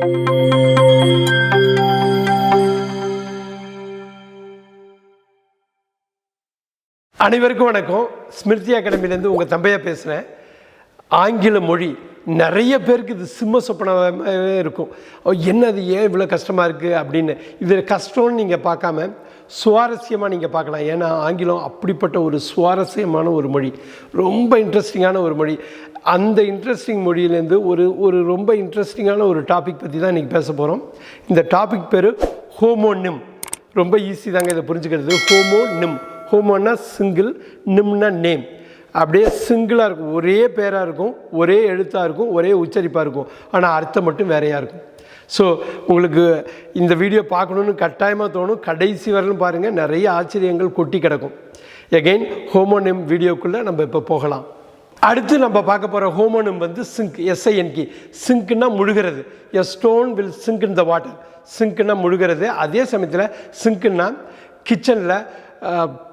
அனைவருக்கும் வணக்கம். ஸ்மிருதி அகாடமிலேருந்து உங்கள் தம்பையா பேசுகிறேன். ஆங்கில மொழி நிறைய பேருக்கு இது சிம்ம சொப்பனமாகவே இருக்கும். என்னது ஏன் இவ்வளோ கஷ்டமாக இருக்குது அப்படின்னு. இது கஷ்டம்னு நீங்கள் பார்க்காம சுவாரஸ்யமாக நீங்கள் பார்க்கலாம். ஏன்னா ஆங்கிலம் அப்படிப்பட்ட ஒரு சுவாரஸ்யமான ஒரு மொழி, ரொம்ப இன்ட்ரெஸ்டிங்கான ஒரு மொழி. அந்த இன்ட்ரெஸ்டிங் மொழியிலேருந்து ஒரு ரொம்ப இன்ட்ரெஸ்டிங்கான ஒரு டாபிக் பற்றி தான் இன்றைக்கி பேச போகிறோம். இந்த டாபிக் பேர் ஹோமோனிம். ரொம்ப ஈஸி தாங்க இதை புரிஞ்சுக்கிறது. ஹோமோனிம், ஹோமோன்னா சிங்கிள், நிம்னா நேம். அப்படியே சிங்கிளாக இருக்கும், ஒரே பேராக இருக்கும், ஒரே எழுத்தாக இருக்கும், ஒரே உச்சரிப்பாக இருக்கும், ஆனால் அர்த்தம் மட்டும் வேறையாக இருக்கும். ஸோ உங்களுக்கு இந்த வீடியோ பார்க்கணுன்னு கட்டாயமாக தோணும். கடைசி வரலும் பாருங்கள், நிறைய ஆச்சரியங்கள் கொட்டி கிடக்கும். எகெயின் ஹோமோனிம் வீடியோக்குள்ளே நம்ம இப்போ போகலாம். அடுத்து நம்ம பார்க்க போகிற ஹோமோனிம் வந்து சிங்க், SINK. சிங்க்னா முழுகிறது. A stone will sink in the water. சிங்க்னா முழுகிறது. அதே சமயத்தில் சிங்க்னா கிச்சனில்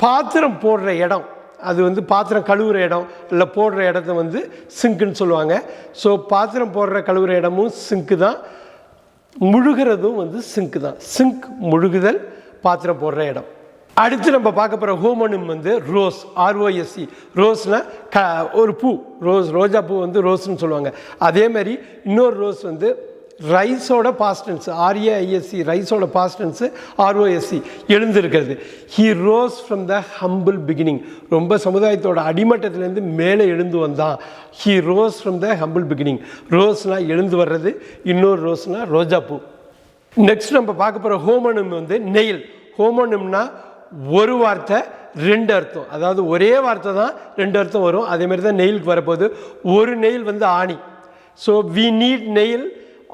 பாத்திரம் போடுற இடம், அது வந்து பாத்திரம் கழுவுற இடம் இல்லை போடுற இடத்த வந்து சிங்க்குன்னு சொல்லுவாங்க. ஸோ பாத்திரம் போடுற கழுவுற இடமும் சிங்க்கு தான், முழுகிறதும் வந்து சிங்க்கு தான். சிங்க் முழுகுதல், பாத்திரம் போடுற இடம். அடுத்து நம்ம பார்க்க போகிற ஹோமோனிம் வந்து ரோஸ், ROSE. ரோஸ்னால் ஒரு பூ, ரோஜா பூ வந்து ரோஸ்ன்னு சொல்லுவாங்க. அதே மாதிரி இன்னொரு ரோஸ் வந்து ரைஸோட பாஸ்டன்ஸ், RAISE, ரைஸோட பாஸ்டன்ஸு ROSE, எழுந்திருக்கிறது. He rose from the humble beginning. ரொம்ப சமுதாயத்தோட அடிமட்டத்திலேருந்து மேலே எழுந்து வந்தான். He rose from the humble beginning. ரோஸ்னால் எழுந்து வர்றது, இன்னொரு ரோஸ்னால் ரோஜா பூ. நெக்ஸ்ட் நம்ம பார்க்க போகிற ஹோமோனிம் வந்து நெயில். ஹோமோனிம்னா ஒரு வார்த்தை ரெண்டு அர்த்தம், அதாவது ஒரே வார்த்தை தான் ரெண்டு அர்த்தம் வரும். அதேமாதிரி தான் நெயிலுக்கு வரப்போகுது. ஒரு நெயில் வந்து ஆணி. So we need nail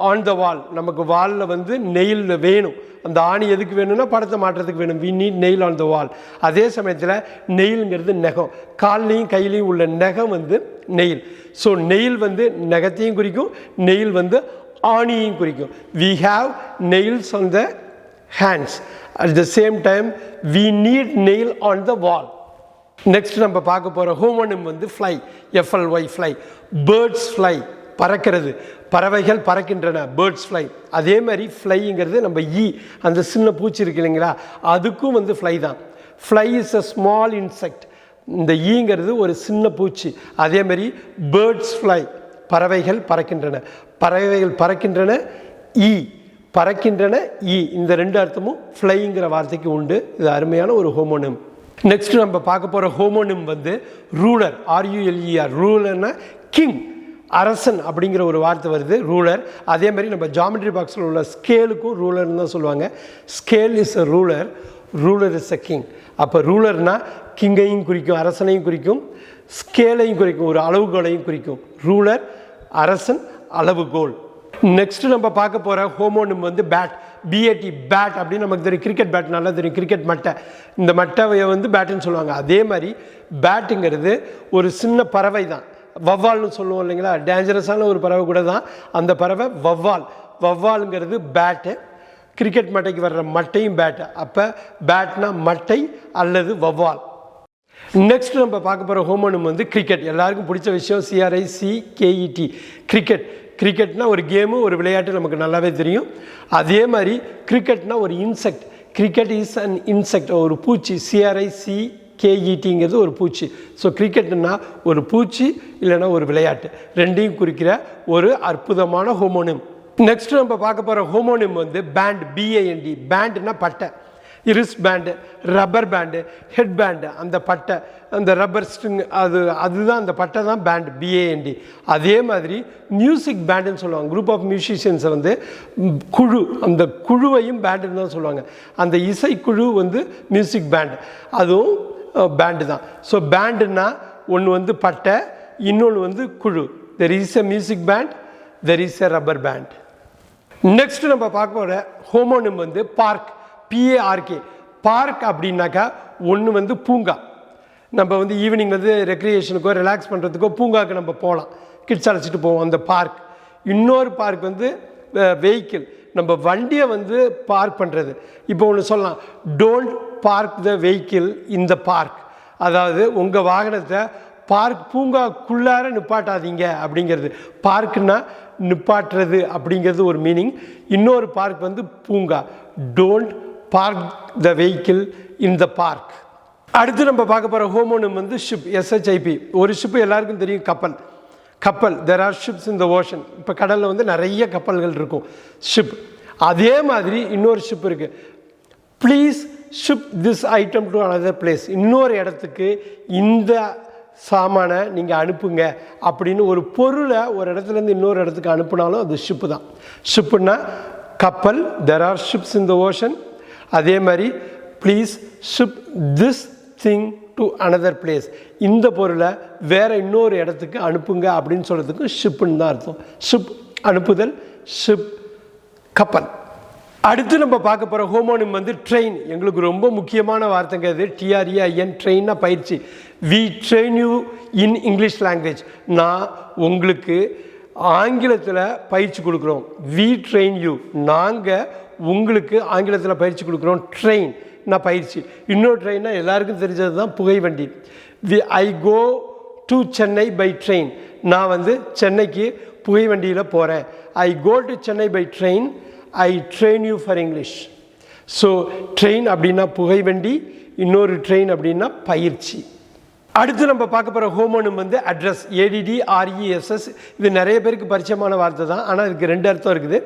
on the wall. நமக்கு வாலில் வந்து நெயில் வேணும். அந்த ஆணி எதுக்கு வேணும்னா படத்தை மாற்றுறதுக்கு வேணும். We need nail on the wall. அதே சமயத்தில் நெயிலுங்கிறது நகம், கால்லையும் கையிலையும் உள்ள நகம் வந்து நெயில். ஸோ நெயில் வந்து நகத்தையும் குறிக்கும், நெயில் வந்து ஆணியையும் குறிக்கும். We have nails on the hands. At the same time we need nail on the wall. Next நம்ம பார்க்க போகிற ஹோமோனிம் வந்து fly, FLY, fly. Birds fly, பறக்கிறது, பறவைகள் பறக்கின்றன, பேர்ட்ஸ் ஃப்ளை. அதே மாதிரி ஃப்ளைங்கிறது நம்ம அந்த சின்ன பூச்சி இருக்கு இல்லைங்களா, அதுக்கும் வந்து ஃப்ளை தான். Fly is a small insect. இந்த ஈங்கிறது ஒரு சின்ன பூச்சி. அதே மாதிரி பேர்ட்ஸ் ஃப்ளை, பறவைகள் பறக்கின்றன, பறவைகள் பறக்கின்றன, பறக்கின்றன, இந்த ரெண்டு அர்த்தமும் ஃப்ளைங்கிற வார்த்தைக்கு உண்டு. இது அருமையான ஒரு ஹோமோனிம். நெக்ஸ்ட் நம்ம பார்க்க போகிற ஹோமோனிம் வந்து ரூலர், RULER. ரூலர்னா கிங், அரசன் அப்படிங்கிற ஒரு வார்த்தை வருது, ரூலர். அதே மாதிரி நம்ம ஜாமெட்ரி பாக்ஸில் உள்ள ஸ்கேலுக்கும் ரூலர்னு தான் சொல்லுவாங்க. Scale is a ruler, ruler is a king. அப்போ ரூலர்னா கிங்கையும் குறிக்கும், அரசனையும் குறிக்கும், ஸ்கேலையும் குறிக்கும், ஒரு அளவுகோலையும் குறிக்கும். ரூலர், அரசன், அளவுகோல். நெக்ஸ்ட் நம்ம பார்க்க போகிற ஹோமோனிம் வந்து பேட், BAT, பேட் அப்படின்னு நமக்கு தெரியும். கிரிக்கெட் பேட் நல்லா தெரியும், கிரிக்கெட் மட்டை. இந்த மட்டையை வந்து பேட்டுன்னு சொல்லுவாங்க. அதே மாதிரி பேட்டுங்கிறது ஒரு சின்ன பறவை தான், வவ்வால்னு சொல்லுவோம் இல்லைங்களா, டேஞ்சரஸான ஒரு பறவை கூட தான் அந்த பறவை வவ்வால். வவ்வாலுங்கிறது பேட்டு, கிரிக்கெட் மட்டைக்கு வர்ற மட்டையும் பேட்டு. அப்போ பேட்னா மட்டை அல்லது வவ்வால். நெக்ஸ்ட் நம்ம பார்க்க போகிற ஹோமோனிம் வந்து கிரிக்கெட். எல்லாருக்கும் பிடிச்ச விஷயம், CRICKET, கிரிக்கெட். கிரிக்கெட்னா ஒரு கேமு, ஒரு விளையாட்டு, நமக்கு நல்லாவே தெரியும். அதே மாதிரி கிரிக்கெட்னா ஒரு insect. Cricket is an insect, ஒரு பூச்சி. CRICKETங்கிறது ஒரு பூச்சி. ஸோ கிரிக்கெட்னா ஒரு பூச்சி இல்லைன்னா ஒரு விளையாட்டு, ரெண்டையும் குறிக்கிற ஒரு அற்புதமான ஹோமோனிம். நெக்ஸ்ட் நம்ம பார்க்க போகிற ஹோமோனிம் வந்து பேண்ட், BAND. பேண்ட்னா பட்டை, wrist band, rubber band, head band. அந்த பட்டை, அந்த ரப்பர் ஸ்ட்ரிங், அதுதான் அந்த பட்டை தான் பேண்ட், BAND. அதே மாதிரி மியூசிக் பேண்டுன்னு சொல்லுவாங்க. குரூப் ஆஃப் மியூசிஷியன்ஸை வந்து குழு, அந்த குழுவையும் பேண்டுன்னு தான் சொல்லுவாங்க. அந்த இசைக்குழு வந்து மியூசிக் பேண்டு, அதுவும் பேண்டு தான். ஸோ பேண்டுன்னா ஒன்று வந்து பட்டை, இன்னொன்று வந்து குழு. There is a music band, there is a rubber band. Next நம்ம பார்க்க போகிற ஹோமோனிம் வந்து பார்க், PARK. பார்க் அப்படின்னாக்கா ஒன்று வந்து பூங்கா. நம்ம வந்து ஈவினிங் வந்து ரெக்ரியேஷனுக்கோ ரிலாக்ஸ் பண்ணுறதுக்கோ பூங்காவுக்கு நம்ம போகலாம், கிட்ஸ் அழைச்சிட்டு போவோம், அந்த பார்க். இன்னொரு பார்க் வந்து வெஹிக்கிள், நம்ம வண்டியை வந்து பார்க் பண்ணுறது. இப்போ ஒன்று சொல்லலாம், don't park the vehicle in the park. அதாவது உங்கள் வாகனத்தை பூங்காக்குள்ளார நிப்பாட்டாதீங்க அப்படிங்கிறது. பார்க்குன்னா நிப்பாட்டுறது அப்படிங்கிறது ஒரு மீனிங். இன்னொரு பார்க் வந்து பூங்கா. Don't park the vehicle in the park. அடுத்து நம்ம பார்க்க போகிற ஹோமோனிம் வந்து ஷிப், SHIP. ஒரு ஷிப்பு எல்லாருக்கும் தெரியும், கப்பல். கப்பல், there are ships in the ocean. இப்போ கடலில் வந்து நிறைய கப்பல்கள் இருக்கும், ஷிப். அதே மாதிரி இன்னொரு ஷிப் இருக்குது. Please ship this item to another place. இன்னொரு இடத்துக்கு இந்த சாமானை நீங்கள் அனுப்புங்க அப்படின்னு ஒரு பொருளை ஒரு இடத்துலேருந்து இன்னொரு இடத்துக்கு அனுப்புனாலும் அது ஷிப்பு தான். ஷிப்புன்னா கப்பல், there are ships in the ocean. அதே மாதிரி please ship this thing to another place. இந்த பொருளை வேறு இன்னொரு இடத்துக்கு அனுப்புங்க அப்படின்னு சொல்கிறதுக்கு ஷிப்புன்னு தான் அர்த்தம். ஷிப் அனுப்புதல், ஷிப் கப்பல். அடுத்து நம்ம பார்க்க போகிற ஹோமோனிம் வந்து ட்ரெயின். எங்களுக்கு ரொம்ப முக்கியமான வார்த்தைங்க இது. TREIN, ட்ரெயின்னா பயிற்சி. We train you in English language. நான் உங்களுக்கு ஆங்கிலத்தில் பயிற்சி கொடுக்குறோம். வி ட்ரெயின் யூ, நாங்கள் உங்களுக்கு ஆங்கிலத்தில் பயிற்சி கொடுக்குறோம். ட்ரெயின் நான் பயிற்சி. இன்னொரு ட்ரெயின்னா எல்லாருக்கும் தெரிஞ்சது தான் புகை வண்டி. I go to Chennai by train. நான் வந்து சென்னைக்கு புகை வண்டியில் போகிறேன். I go to Chennai by train. I train you for English. So train அப்படின்னா புகை வண்டி, இன்னொரு ட்ரெயின் அப்படின்னா பயிற்சி. அடுத்து நம்ம பார்க்க போகிற ஹோமோனிம் வந்து அட்ரஸ். ADDRESS. இது நிறைய பேருக்கு பரிச்சயமான வார்த்தை தான், ஆனால் இதுக்கு ரெண்டு அர்த்தம் இருக்குது.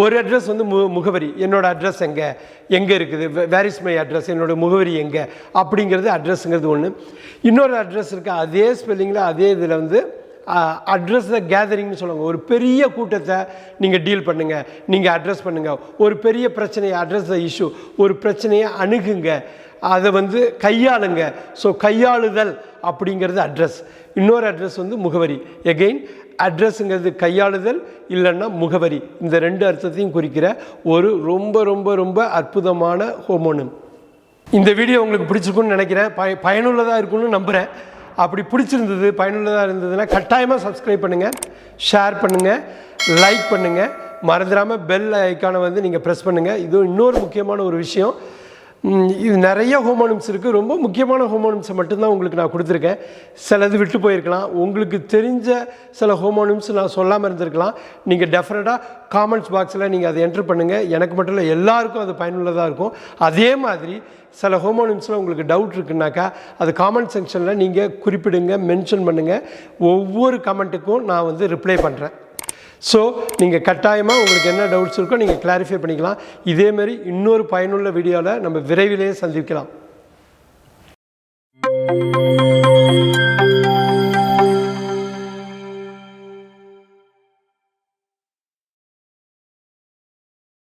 ஒரு அட்ரஸ் வந்து முகவரி. என்னோடய அட்ரஸ் எங்கே இருக்குது, வேர் இஸ் மை அட்ரஸ், என்னோடய முகவரி எங்கே அப்படிங்கிறது அட்ரஸுங்கிறது ஒன்று. இன்னொரு அட்ரஸ் இருக்குது, அதே ஸ்பெல்லிங்கில் அதே இதில் வந்து அட்ரஸ் த கேதரிங்னு சொல்லுவாங்க. ஒரு பெரிய கூட்டத்தை நீங்கள் டீல் பண்ணுங்கள், நீங்கள் அட்ரஸ் பண்ணுங்கள். ஒரு பெரிய பிரச்சனையை அட்ரஸ் த இஷ்யூ, ஒரு பிரச்சனையை அணுகுங்க, அதை வந்து கையாளுங்க. ஸோ கையாளுதல் அப்படிங்கிறது அட்ரஸ். இன்னொரு அட்ரஸ் வந்து முகவரி. எகெயின் அட்ரஸுங்கிறது கையாளுதல் இல்லைன்னா முகவரி. இந்த ரெண்டு அர்த்தத்தையும் குறிக்கிற ஒரு ரொம்ப ரொம்ப ரொம்ப அற்புதமான ஹோமோனிம். இந்த வீடியோ உங்களுக்கு பிடிச்சிருக்குன்னு நினைக்கிறேன். பயனுள்ளதாக இருக்குன்னு நம்புகிறேன். அப்படி பிடிச்சிருந்தது, பயனுள்ளதாக இருந்ததுன்னா கட்டாயமாக சப்ஸ்கிரைப் பண்ணுங்கள், ஷேர் பண்ணுங்கள், லைக் பண்ணுங்கள். மறந்துடாமல் பெல் ஐக்கானை வந்து நீங்கள் ப்ரெஸ் பண்ணுங்கள். இது இன்னொரு முக்கியமான ஒரு விஷயம். இது நிறைய ஹோமோனிம்ஸ் இருக்குது. ரொம்ப முக்கியமான ஹோமோனிம்ஸை மட்டும்தான் உங்களுக்கு நான் கொடுத்துருக்கேன். சிலது விட்டு போயிருக்கலாம். உங்களுக்கு தெரிஞ்ச சில ஹோமோனிம்ஸ் நான் சொல்லாமல் இருந்திருக்கலாம். நீங்கள் டெஃபினட்டாக காமெண்ட்ஸ் பாக்ஸில் நீங்கள் அதை என்ட்ரு பண்ணுங்கள். எனக்கு மட்டும் இல்லை, எல்லாருக்கும் அது பயனுள்ளதாக இருக்கும். அதே மாதிரி சில ஹோமோனிம்ஸில் உங்களுக்கு டவுட் இருக்குன்னாக்கா அது காமெண்ட் செக்ஷனில் நீங்கள் குறிப்பிடுங்க, மென்ஷன் பண்ணுங்கள். ஒவ்வொரு கமெண்ட்டுக்கும் நான் வந்து ரிப்ளை பண்ணுறேன். ஸோ நீங்கள் கட்டாயமாக உங்களுக்கு என்ன டவுட்ஸ் இருக்கோ நீங்கள் கிளாரிஃபை பண்ணிக்கலாம். இதேமாரி இன்னொரு பயனுள்ள வீடியோவில் நம்ம விரைவிலேயே சந்திக்கலாம்.